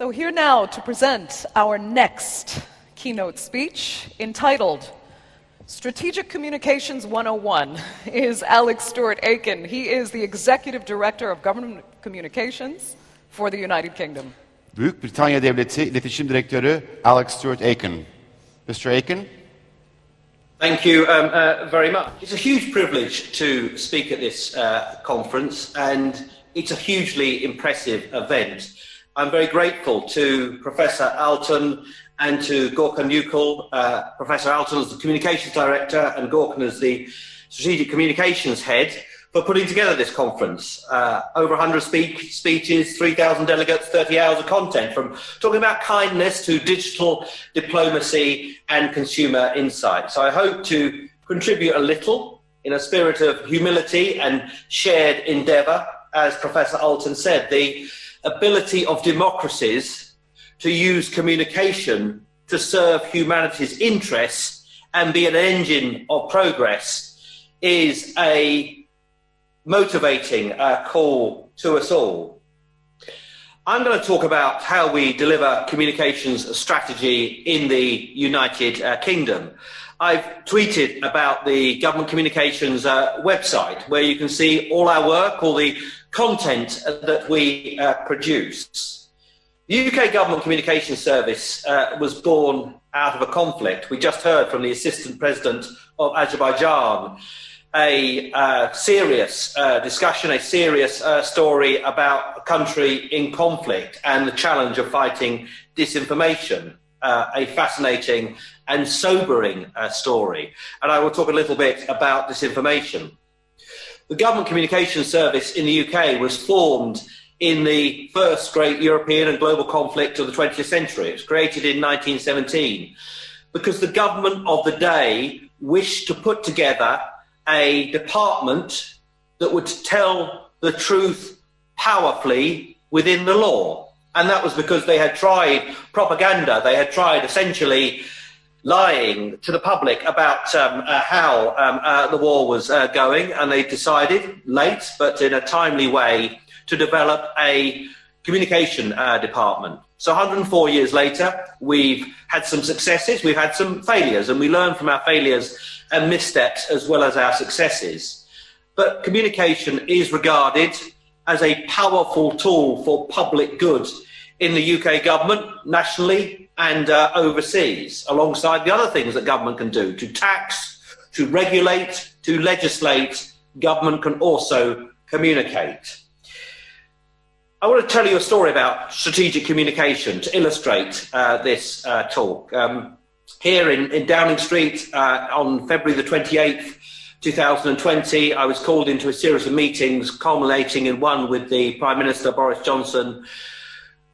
So here now to present our next keynote speech, entitled Strategic Communications 101, is Alex Stuart Aiken. He is the Executive Director of Government Communications for the United Kingdom. Büyük, Britanya Devleti, İletişim Direktörü Alex Stuart Aiken. Mr. Aiken. Thank you very much. It's a huge privilege to speak at this conference, and it's a hugely impressive event. I'm very grateful to Professor Alton and to Gorkan Yükel. Professor Alton as the Communications Director and Gorkan as the Strategic Communications Head for putting together this conference. Over 100 speeches, 3,000 delegates, 30 hours of content, from talking about kindness to digital diplomacy and consumer insight. So I hope to contribute a little in a spirit of humility and shared endeavour. As Professor Alton said, the ability of democracies to use communication to serve humanity's interests and be an engine of progress is a motivating call to us all. I'm going to talk about how we deliver communications strategy in the United Kingdom. I've tweeted about the government communications website, where you can see all our work, all the content that we produce. The UK Government Communications Service was born out of a conflict. We just heard from the Assistant President of Azerbaijan a serious discussion, a serious story about a country in conflict and the challenge of fighting disinformation. A fascinating and sobering story. And I will talk a little bit about disinformation. The Government Communications Service in the UK was formed in the first great European and global conflict of the 20th century. It was created in 1917 because the government of the day wished to put together a department that would tell the truth powerfully within the law. And that was because they had tried propaganda. They had tried essentially lying to the public about how the war was going, and they decided, late but in a timely way, to develop a communication department. So 104 years later, we've had some successes, we've had some failures, and we learn from our failures and missteps as well as our successes. But communication is regarded as a powerful tool for public good in the UK government, nationally and overseas, alongside the other things that government can do. To tax, to regulate, to legislate, government can also communicate. I want to tell you a story about strategic communication to illustrate this talk. Here in Downing Street on February the 28th, 2020, I was called into a series of meetings culminating in one with the Prime Minister, Boris Johnson,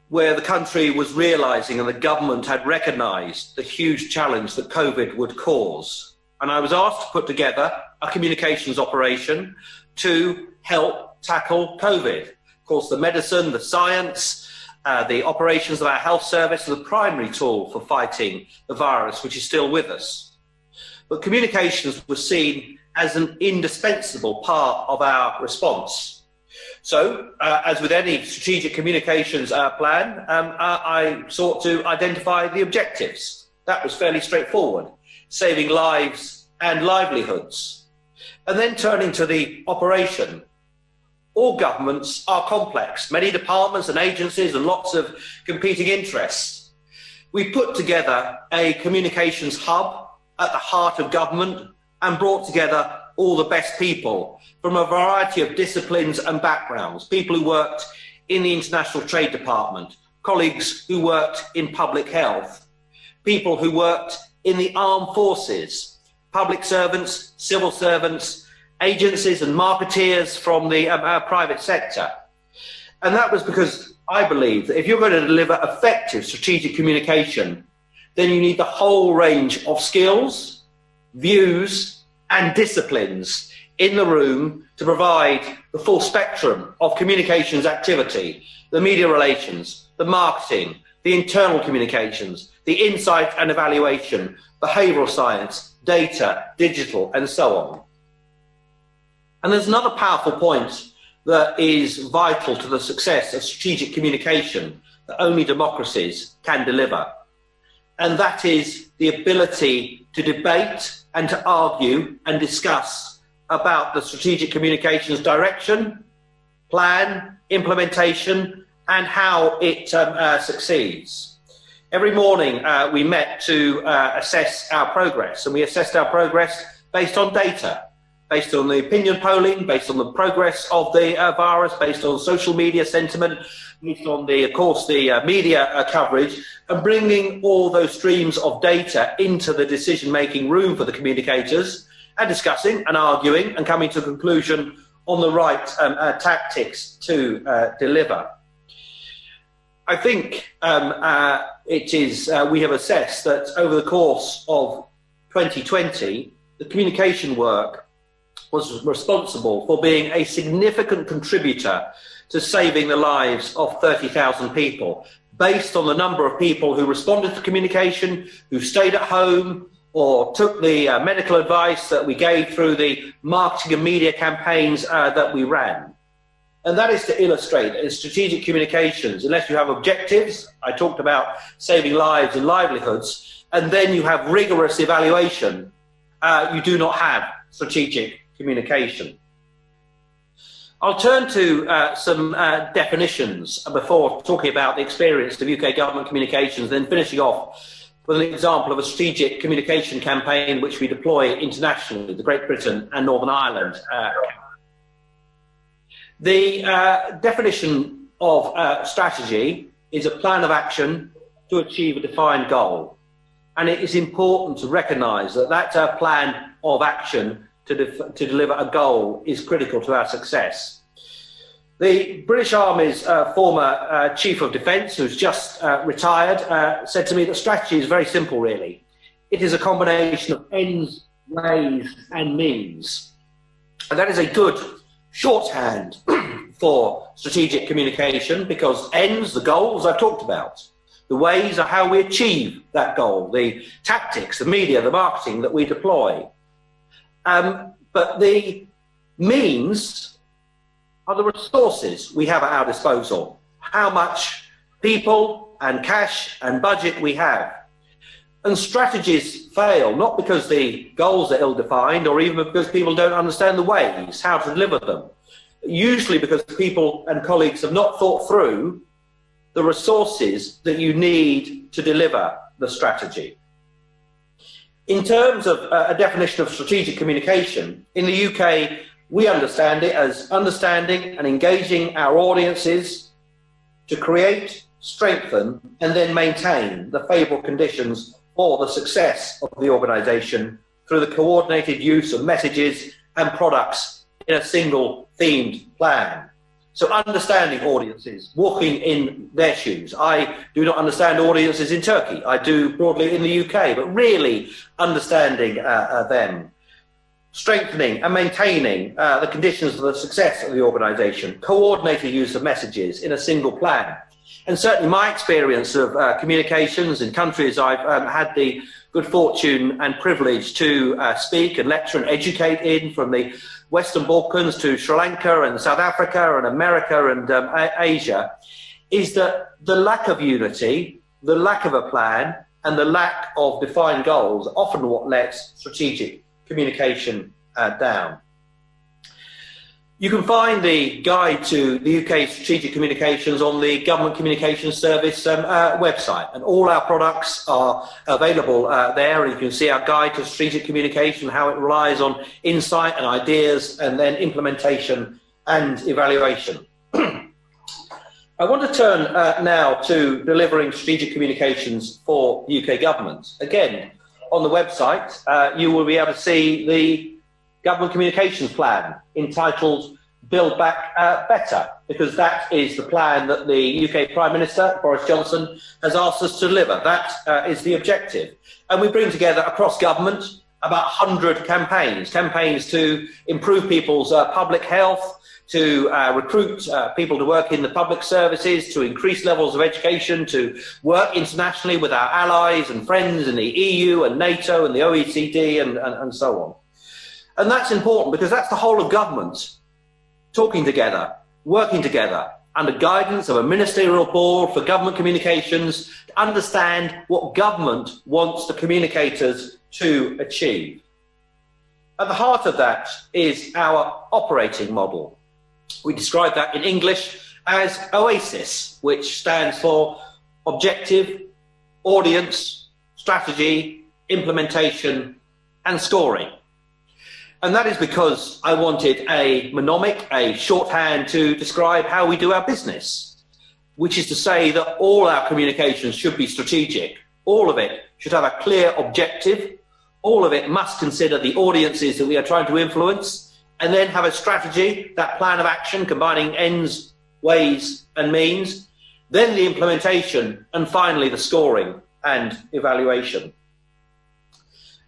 where the country was realising and the government had recognised the huge challenge that COVID would cause. And I was asked to put together a communications operation to help tackle COVID. Of course, the medicine, the science, the operations of our health service are the primary tool for fighting the virus, which is still with us. But communications was seen as an indispensable part of our response. So, as with any strategic communications plan, I sought to identify the objectives. That was fairly straightforward, saving lives and livelihoods. And then turning to the operation. All governments are complex, many departments and agencies and lots of competing interests. We put together a communications hub at the heart of government and brought together all the best people from a variety of disciplines and backgrounds, people who worked in the International Trade Department, colleagues who worked in public health, people who worked in the armed forces, public servants, civil servants, agencies and marketeers from the private sector. And that was because I believe that if you're going to deliver effective strategic communication, then you need the whole range of skills, views and disciplines in the room to provide the full spectrum of communications activity, the media relations, the marketing, the internal communications, the insight and evaluation, behavioural science, data, digital and so on. And there's another powerful point that is vital to the success of strategic communication that only democracies can deliver. And that is the ability to debate and to argue and discuss about the strategic communications direction, plan, implementation, and how it succeeds. Every morning we met to assess our progress, and we assessed our progress based on data, based on the opinion polling, based on the progress of the virus, based on social media sentiment, based on of course, the media coverage, and bringing all those streams of data into the decision-making room for the communicators, and discussing and arguing and coming to a conclusion on the right tactics to deliver. I think we have assessed that over the course of 2020, the communication work was responsible for being a significant contributor to saving the lives of 30,000 people, based on the number of people who responded to communication, who stayed at home, or took the medical advice that we gave through the marketing and media campaigns that we ran. And that is to illustrate that in strategic communications, unless you have objectives, I talked about saving lives and livelihoods, and then you have rigorous evaluation, you do not have strategic communication. I'll turn to some definitions before talking about the experience of UK government communications, then finishing off with an example of a strategic communication campaign which we deploy internationally, the Great Britain and Northern Ireland. The definition of strategy is a plan of action to achieve a defined goal. And it is important to recognise that that plan of action to deliver a goal is critical to our success. The British Army's former Chief of Defence, who's just retired, said to me that strategy is very simple, really. It is a combination of ends, ways and means. And that is a good shorthand for strategic communication, because ends, the goals I've talked about. The ways are how we achieve that goal, the tactics, the media, the marketing that we deploy. But the means are the resources we have at our disposal, how much people and cash and budget we have. And strategies fail, not because the goals are ill-defined or even because people don't understand the ways, how to deliver them. Usually because people and colleagues have not thought through the resources that you need to deliver the strategy. In terms of a definition of strategic communication, in the UK, we understand it as understanding and engaging our audiences to create, strengthen, and then maintain the favourable conditions for the success of the organisation through the coordinated use of messages and products in a single themed plan. So understanding audiences, walking in their shoes. I do not understand audiences in Turkey. I do broadly in the UK, but really understanding them. Strengthening and maintaining the conditions for the success of the organisation. Coordinated use of messages in a single plan. And certainly my experience of communications in countries I've had the good fortune and privilege to speak and lecture and educate in, from the Western Balkans to Sri Lanka and South Africa and America and Asia, is that the lack of unity, the lack of a plan and the lack of defined goals are often what lets strategic communication down. You can find the guide to the UK strategic communications on the Government Communications Service website, and all our products are available there. And you can see our guide to strategic communication, how it relies on insight and ideas and then implementation and evaluation. I want to turn now to delivering strategic communications for UK government. Again, on the website, you will be able to see the Government Communications Plan entitled Build Back Better, because that is the plan that the UK Prime Minister, Boris Johnson, has asked us to deliver. That is the objective. And we bring together across government about 100 campaigns to improve people's public health, to recruit people to work in the public services, to increase levels of education, to work internationally with our allies and friends in the EU and NATO and the OECD and so on. And that's important because that's the whole of government talking together, working together, under guidance of a ministerial board for government communications to understand what government wants the communicators to achieve. At the heart of that is our operating model. We describe that in English as OASIS, which stands for Objective, Audience, Strategy, Implementation and Scoring. And that is because I wanted a mnemonic, a shorthand to describe how we do our business, which is to say that all our communications should be strategic. All of it should have a clear objective. All of it must consider the audiences that we are trying to influence, and then have a strategy, that plan of action combining ends, ways and means, then the implementation, and finally the scoring and evaluation.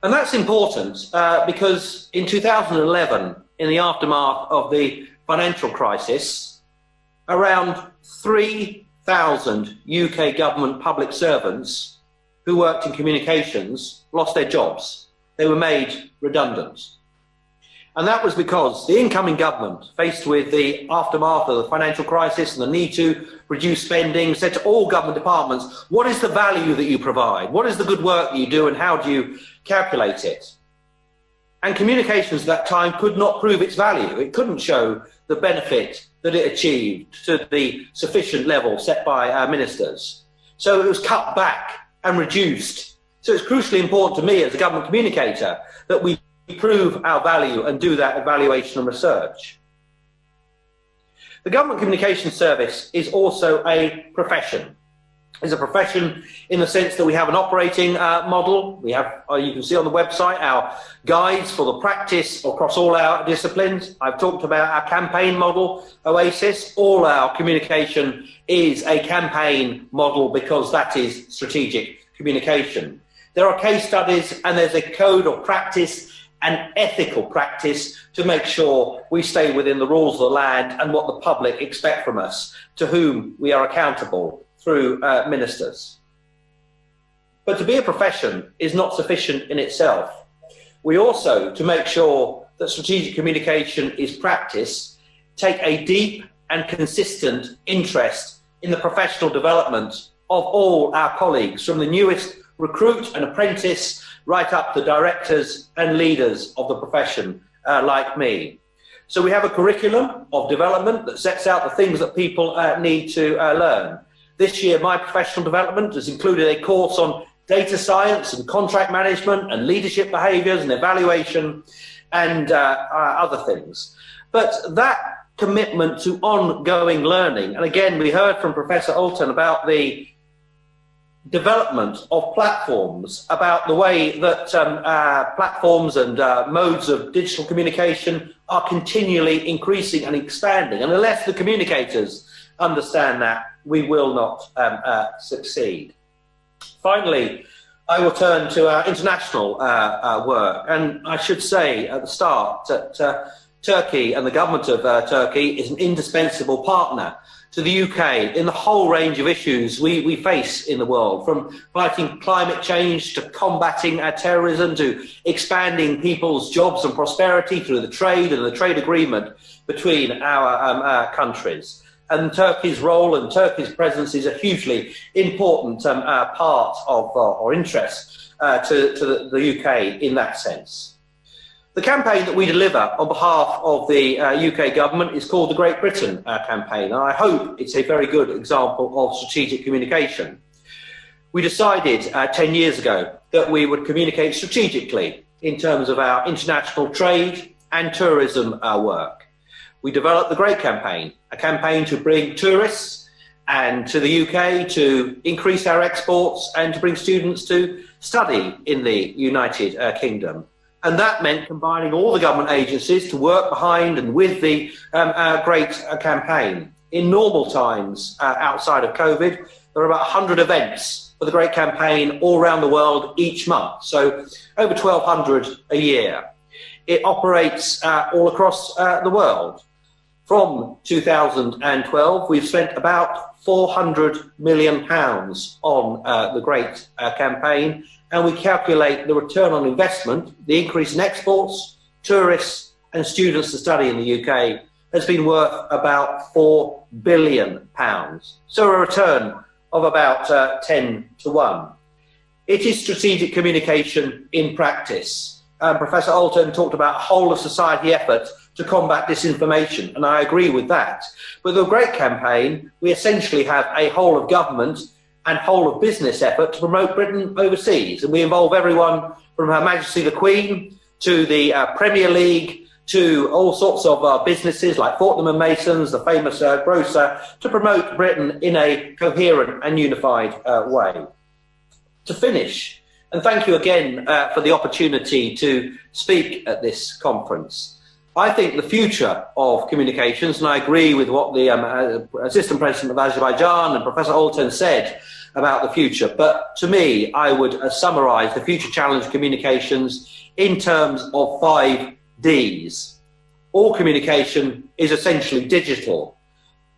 And that's important because in 2011, in the aftermath of the financial crisis, around 3,000 UK government public servants who worked in communications lost their jobs. They were made redundant. And that was because the incoming government, faced with the aftermath of the financial crisis and the need to reduce spending, said to all government departments, what is the value that you provide? What is the good work that you do and how do you calculate it? And communications at that time could not prove its value. It couldn't show the benefit that it achieved to the sufficient level set by our ministers. So it was cut back and reduced. So it's crucially important to me as a government communicator that we prove our value and do that evaluation and research. The Government Communications Service is also a profession. It's a profession in the sense that we have an operating model. We have, you can see on the website, our guides for the practice across all our disciplines. I've talked about our campaign model, OASIS. All our communication is a campaign model because that is strategic communication. There are case studies and there's a code of practice and ethical practice to make sure we stay within the rules of the land and what the public expect from us, to whom we are accountable through ministers. But to be a profession is not sufficient in itself. We also, to make sure that strategic communication is practice, take a deep and consistent interest in the professional development of all our colleagues, from the newest recruit and apprentice right up to directors and leaders of the profession like me. So we have a curriculum of development that sets out the things that people need to learn. This year, my professional development has included a course on data science and contract management and leadership behaviours and evaluation and other things. But that commitment to ongoing learning, and again, we heard from Professor Alton about the development of platforms, about the way that platforms and modes of digital communication are continually increasing and expanding. And unless the communicators understand that, we will not succeed. Finally, I will turn to our international work. And I should say at the start that Turkey and the government of Turkey is an indispensable partner to the UK in the whole range of issues we face in the world, from fighting climate change to combating terrorism to expanding people's jobs and prosperity through the trade and the trade agreement between our countries. And Turkey's role and Turkey's presence is a hugely important part of or interest to the UK in that sense. The campaign that we deliver on behalf of the UK government is called the Great Britain campaign, and I hope it's a very good example of strategic communication. We decided 10 years ago that we would communicate strategically in terms of our international trade and tourism work. We developed the Great Campaign, a campaign to bring tourists and to the UK, to increase our exports and to bring students to study in the United Kingdom. And that meant combining all the government agencies to work behind and with the Great Campaign. In normal times, outside of COVID, there are about 100 events for the Great Campaign all around the world each month, so over 1,200 a year. It operates all across the world. From 2012, we've spent about £400 million on the Great Campaign, and we calculate the return on investment, the increase in exports, tourists and students to study in the UK, has been worth about £4 billion, so a return of about 10 to 1. It is strategic communication in practice. Professor Alton talked about a whole of society effort to combat disinformation, and I agree with that. With the Great Campaign, we essentially have a whole of government and whole of business effort to promote Britain overseas, and we involve everyone from Her Majesty the Queen to the Premier League to all sorts of businesses like Fortnum & Mason's, the famous grocer, to promote Britain in a coherent and unified way. To finish, and thank you again for the opportunity to speak at this conference, I think the future of communications, and I agree with what the Assistant President of Azerbaijan and Professor Alton said about the future, but to me, I would summarise the future challenge of communications in terms of 5 Ds. All communication is essentially digital.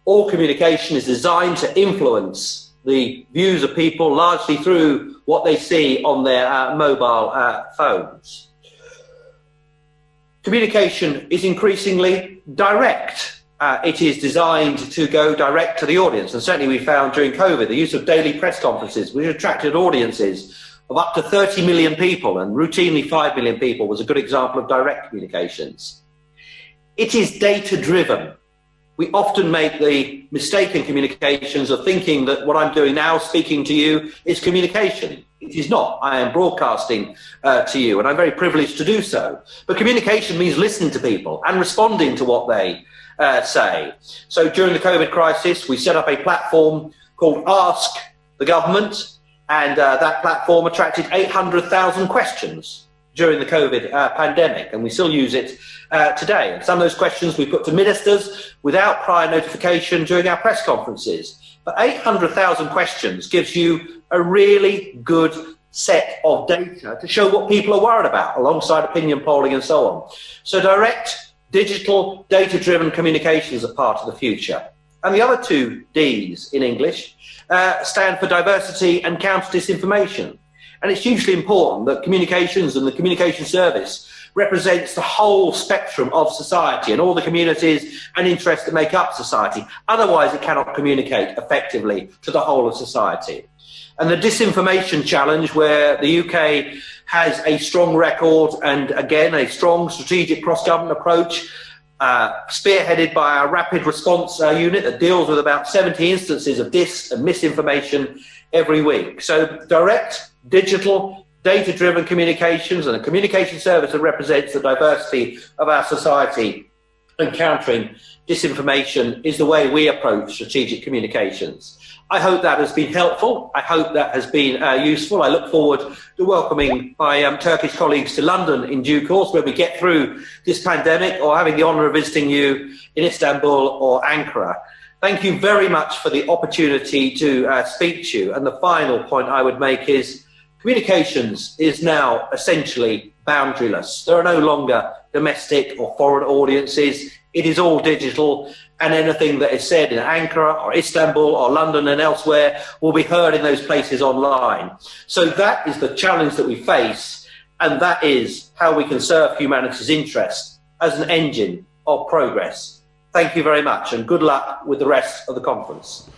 All communication is designed to influence the views of people largely through what they see on their mobile phones. Communication is increasingly direct. It is designed to go direct to the audience, and certainly we found during COVID the use of daily press conferences, which attracted audiences of up to 30 million people, and routinely 5 million people was a good example of direct communications. It is data-driven. We often make the mistake in communications of thinking that what I'm doing now, speaking to you, is communication. It is not. I am broadcasting to you, and I'm very privileged to do so. But communication means listening to people and responding to what they say. So during the COVID crisis, we set up a platform called Ask the Government, and that platform attracted 800,000 questions during the COVID pandemic, and we still use it today. And some of those questions we put to ministers without prior notification during our press conferences. But 800,000 questions gives you a really good set of data to show what people are worried about, alongside opinion polling and so on. So direct, digital, data-driven communications are part of the future. And the other 2 Ds in English stand for diversity and counter disinformation. And it's hugely important that communications and the communication service represents the whole spectrum of society and all the communities and interests that make up society. Otherwise, it cannot communicate effectively to the whole of society. And the disinformation challenge, where the UK has a strong record and, again, a strong strategic cross-government approach, spearheaded by our rapid response unit that deals with about 70 instances of dis and misinformation every week. So direct, digital, data-driven communications and a communication service that represents the diversity of our society and countering disinformation is the way we approach strategic communications. I hope that has been helpful. I hope that has been useful. I look forward to welcoming my Turkish colleagues to London in due course when we get through this pandemic, or having the honour of visiting you in Istanbul or Ankara. Thank you very much for the opportunity to speak to you. And the final point I would make is communications is now essentially boundaryless. There are no longer domestic or foreign audiences. It is all digital, and anything that is said in Ankara or Istanbul or London and elsewhere will be heard in those places online. So that is the challenge that we face, and that is how we can serve humanity's interest as an engine of progress. Thank you very much, and good luck with the rest of the conference.